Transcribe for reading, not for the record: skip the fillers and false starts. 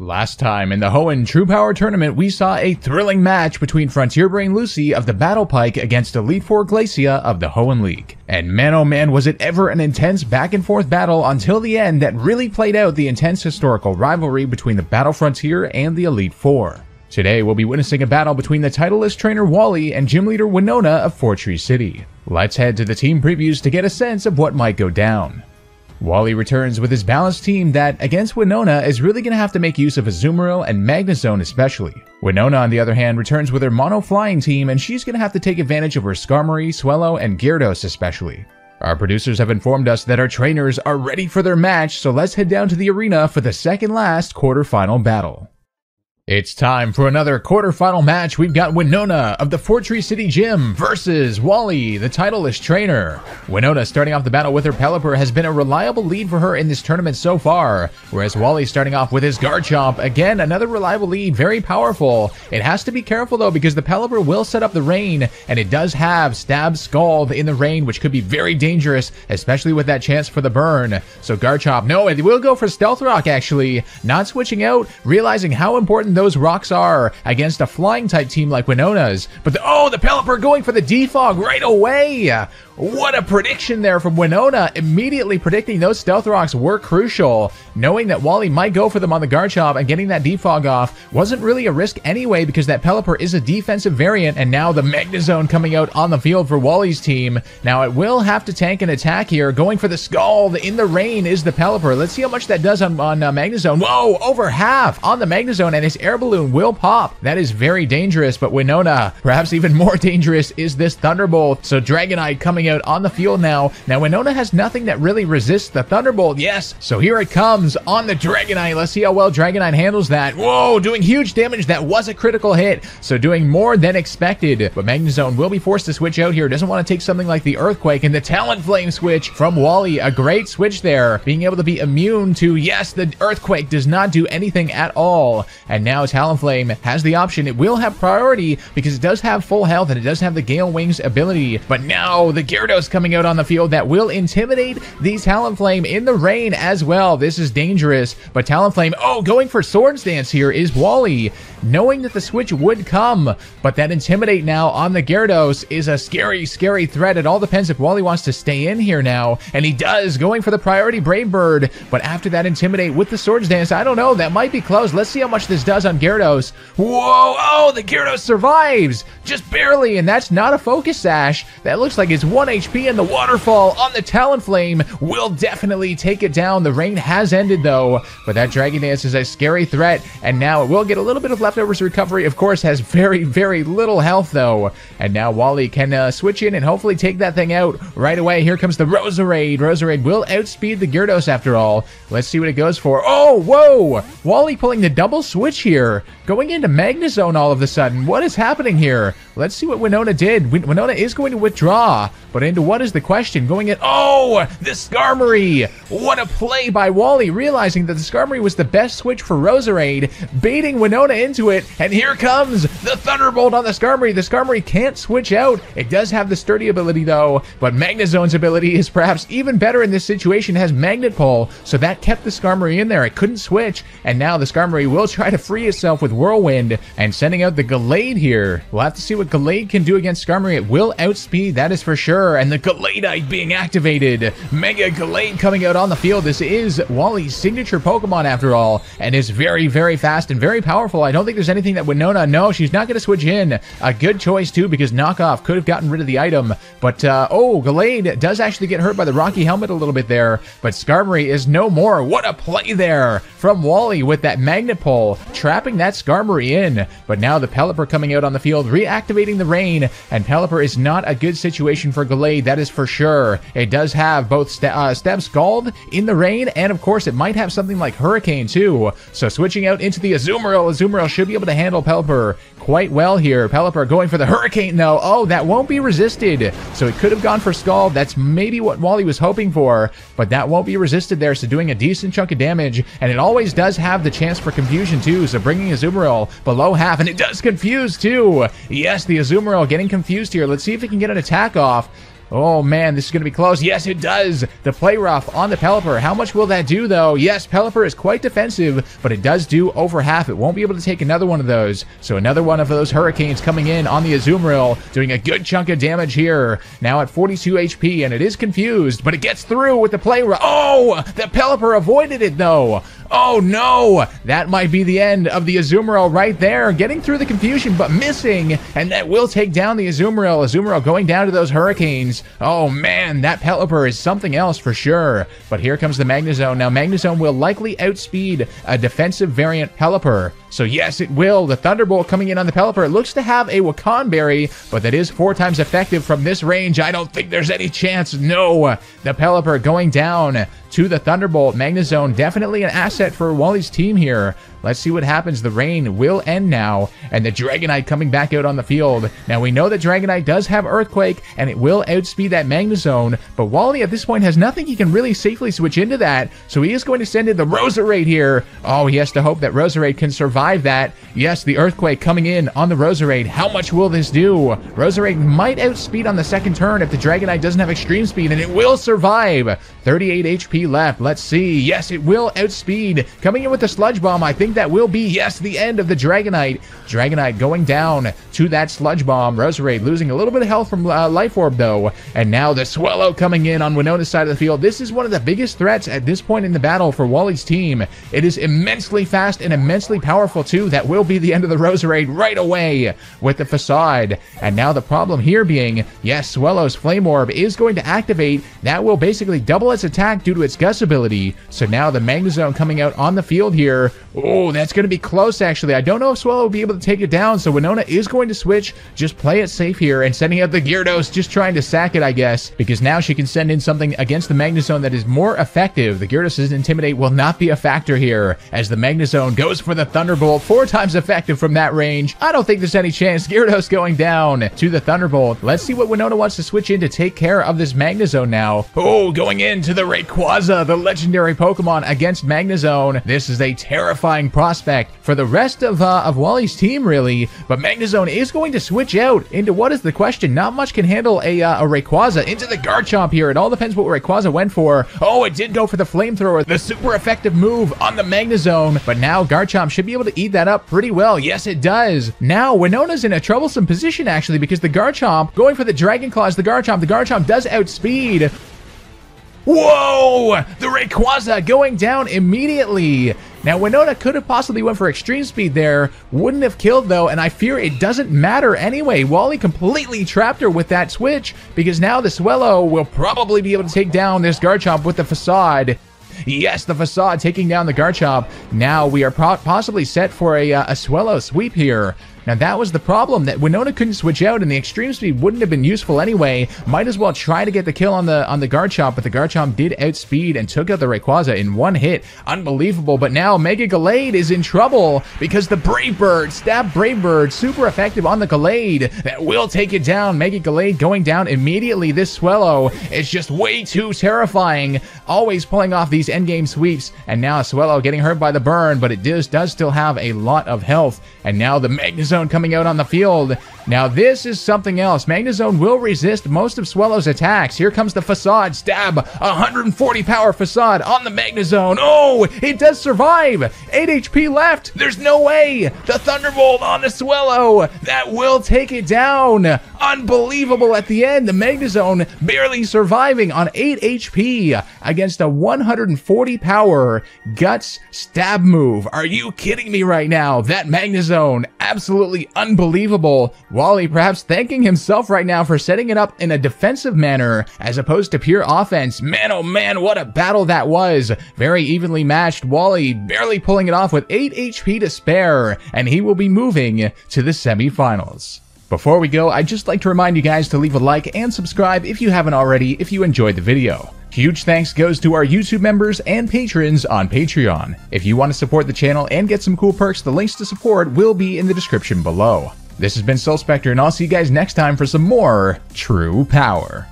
Last time in the Hoenn True Power Tournament, we saw a thrilling match between Frontier Brain Lucy of the Battle Pike against Elite Four Glacia of the Hoenn League. And man oh man, was it ever an intense back and forth battle until the end that really played out the intense historical rivalry between the Battle Frontier and the Elite Four. Today we'll be witnessing a battle between the titleist trainer Wally and gym leader Winona of Fortree City. Let's head to the team previews to get a sense of what might go down. Wally returns with his balanced team that, against Winona, is really going to have to make use of Azumarill and Magnezone especially. Winona, on the other hand, returns with her mono flying team, and she's going to have to take advantage of her Skarmory, Swellow, and Gyarados especially. Our producers have informed us that our trainers are ready for their match, so let's head down to the arena for the second last quarterfinal battle. It's time for another quarterfinal match. We've got Winona of the Fortree City Gym versus Wally, the titleist trainer. Winona, starting off the battle with her Pelipper, has been a reliable lead for her in this tournament so far, whereas Wally starting off with his Garchomp, again, another reliable lead, very powerful. It has to be careful though, because the Pelipper will set up the rain, and it does have Stab Scald in the rain, which could be very dangerous, especially with that chance for the burn. So Garchomp, no, it will go for Stealth Rock actually, not switching out, realizing how important those rocks are against a flying type team like Winona's. But the Pelipper going for the Defog right away. What a prediction there from Winona, immediately predicting those Stealth Rocks were crucial. Knowing that Wally might go for them on the Garchomp and getting that Defog off wasn't really a risk anyway, because that Pelipper is a defensive variant, and now the Magnezone coming out on the field for Wally's team. Now it will have to tank an attack here. Going for the Scald in the rain is the Pelipper. Let's see how much that does on Magnezone. Whoa, over half on the Magnezone, and his Air Balloon will pop. That is very dangerous, but Winona, perhaps even more dangerous is this Thunderbolt. So Dragonite coming out on the field now. Now Winona has nothing that really resists the Thunderbolt. Yes, so here it comes on the Dragonite. Let's see how well Dragonite handles that. Whoa, doing huge damage. That was a critical hit, so doing more than expected. But Magnezone will be forced to switch out here. Doesn't want to take something like the Earthquake, and the Talonflame switch from Wally. A great switch there, being able to be immune to, yes, the Earthquake does not do anything at all. And now Talonflame has the option. It will have priority because it does have full health and it does have the Gale Wings ability. But now the Gyarados coming out on the field that will intimidate the Talonflame in the rain as well. This is dangerous, but Talonflame, going for Swords Dance here is Wally, knowing that the switch would come, but that Intimidate now on the Gyarados is a scary, scary threat. It all depends if Wally wants to stay in here now, and he does, going for the priority Brave Bird, but after that Intimidate with the Swords Dance, I don't know, that might be close. Let's see how much this does on Gyarados. Whoa, the Gyarados survives, just barely, and that's not a Focus Sash. That looks like it's 1 HP, and the Waterfall on the Talonflame will definitely take it down. The rain has ended though, but that Dragon Dance is a scary threat, and now it will get a little bit of leftovers recovery. Of course, has very, very little health though, and now Wally can switch in and hopefully take that thing out right away. Here comes the Roserade. Roserade will outspeed the Gyarados after all. Let's see what it goes for. Oh, whoa! Wally pulling the double switch here, going into Magnezone all of a sudden. What is happening here? Let's see what Winona did. Winona is going to withdraw, but into what is the question? Going in, the Skarmory! What a play by Wally, realizing that the Skarmory was the best switch for Roserade, baiting Winona into it, and here comes the Thunderbolt on the Skarmory. The Skarmory can't switch out. It does have the sturdy ability though, but Magnezone's ability is perhaps even better in this situation. It has Magnet Pull, so that kept the Skarmory in there. It couldn't switch, and now the Skarmory will try to free itself with Whirlwind and sending out the Gallade here. We'll have to see what Gallade can do against Skarmory. It will outspeed, that is for sure, and the Galadite being activated. Mega Gallade coming out on the field. This is Wally's signature Pokemon after all, and is very, very fast and very powerful. I don't think there's anything that Winona, no, she's not going to switch in. A good choice too, because Knockoff could have gotten rid of the item, but Gallade does actually get hurt by the Rocky Helmet a little bit there, but Skarmory is no more. What a play there from Wally with that Magnet Pull, trapping that Skarmory in. But now the Pelipper coming out on the field, reactivating the rain, and Pelipper is not a good situation for Gallade, that is for sure. It does have both Stab Scald in the rain, and of course it might have something like Hurricane too. So switching out into the Azumarill. Azumarill should be able to handle Pelipper quite well here. Pelipper going for the Hurricane though. That won't be resisted. So it could have gone for Scald. That's maybe what Wally was hoping for, but that won't be resisted there, so doing a decent chunk of damage, and it always does have the chance for confusion too, so bringing Azumarill below half, and it does confuse too. Yes, the Azumarill getting confused here. Let's see if it can get an attack off. Oh man, this is going to be close. Yes, it does. The play rough on the Pelipper. How much will that do though? Yes, Pelipper is quite defensive, but it does do over half. It won't be able to take another one of those. So another one of those hurricanes coming in on the Azumarill, doing a good chunk of damage here. Now at 42 HP, and it is confused, but it gets through with the play rough. Oh, the Pelipper avoided it though. Oh no, that might be the end of the Azumarill right there, getting through the confusion but missing, and that will take down the Azumarill. Azumarill going down to those hurricanes. Oh man, that Pelipper is something else for sure. But here comes the Magnezone. Now Magnezone will likely outspeed a defensive variant Pelipper. So yes, it will. The Thunderbolt coming in on the Pelipper. It looks to have a Wakan Berry, but that is 4 times effective from this range. I don't think there's any chance. No, the Pelipper going down to the Thunderbolt. Magnezone definitely an asset for Wally's team here. Let's see what happens. The rain will end now, and the Dragonite coming back out on the field. Now, we know that Dragonite does have Earthquake, and it will outspeed that Magnezone, but Wally at this point has nothing he can really safely switch into that, so he is going to send in the Roserade here. Oh, he has to hope that Roserade can survive that. Yes, the Earthquake coming in on the Roserade. How much will this do? Roserade might outspeed on the second turn if the Dragonite doesn't have Extreme Speed, and it will survive. 38 HP left. Let's see. Yes, it will outspeed. Coming in with the Sludge Bomb, I think that will be, yes, the end of the Dragonite. Dragonite going down to that Sludge Bomb. Roserade losing a little bit of health from Life Orb, though. And now the Swellow coming in on Winona's side of the field. This is one of the biggest threats at this point in the battle for Wally's team. It is immensely fast and immensely powerful, too. That will be the end of the Roserade right away with the Facade. And now the problem here being, yes, Swellow's Flame Orb is going to activate. That will basically double its attack due to its Gust ability. So now the Magnezone coming out on the field here. Oh, that's going to be close, actually. I don't know if Swellow will be able to take it down, so Winona is going to switch. Just play it safe here, and sending out the Gyarados, just trying to sack it, I guess, because now she can send in something against the Magnezone that is more effective. The Gyarados' Intimidate will not be a factor here, as the Magnezone goes for the Thunderbolt, 4 times effective from that range. I don't think there's any chance. Gyarados going down to the Thunderbolt. Let's see what Winona wants to switch in to take care of this Magnezone now. Oh, going into the Rayquaza, the legendary Pokemon against Magnezone. This is a terrifying prospect for the rest of Wally's team, really. But Magnezone is going to switch out into what is the question. Not much can handle a Rayquaza. Into the Garchomp here. It all depends what Rayquaza went for. Oh, it did go for the Flamethrower, the super effective move on the Magnezone. But now Garchomp should be able to eat that up pretty well. Yes, it does. Now Winona's in a troublesome position, actually, because the Garchomp going for the Dragon Claws. The Garchomp does outspeed. Whoa! The Rayquaza going down immediately. Now, Winona could have possibly went for Extreme Speed there. Wouldn't have killed, though, and I fear it doesn't matter anyway. Wally completely trapped her with that switch, because now the Swellow will probably be able to take down this Garchomp with the Facade. Yes, the Facade taking down the Garchomp. Now we are possibly set for a Swellow sweep here. Now that was the problem, that Winona couldn't switch out, and the Extreme Speed wouldn't have been useful anyway. Might as well try to get the kill on the Garchomp, but the Garchomp did outspeed and took out the Rayquaza in one hit. Unbelievable. But now McGlade is in trouble because the Brave Bird, Stab Brave Bird, super effective on the Gallade. That will take it down. McGlade going down immediately. This Swellow is just way too terrifying. Always pulling off these endgame sweeps, and now Swellow getting hurt by the burn, but it does still have a lot of health. And now the Magnezone coming out on the field. Now this is something else. Magnezone will resist most of Swellow's attacks. Here comes the Facade. Stab. 140 power Facade on the Magnezone. Oh, it does survive. 8 HP left. There's no way. The Thunderbolt on the Swellow. That will take it down. Unbelievable at the end. The Magnezone barely surviving on 8 HP against a 140 power Guts stab move. Are you kidding me right now? That Magnezone, absolutely unbelievable. Wally perhaps thanking himself right now for setting it up in a defensive manner as opposed to pure offense. Man, oh man, what a battle that was. Very evenly matched. Wally barely pulling it off with 8 HP to spare, and he will be moving to the semifinals. Before we go, I'd just like to remind you guys to leave a like and subscribe if you haven't already if you enjoyed the video. Huge thanks goes to our YouTube members and patrons on Patreon. If you want to support the channel and get some cool perks, the links to support will be in the description below. This has been Soul Spectre, and I'll see you guys next time for some more True Power.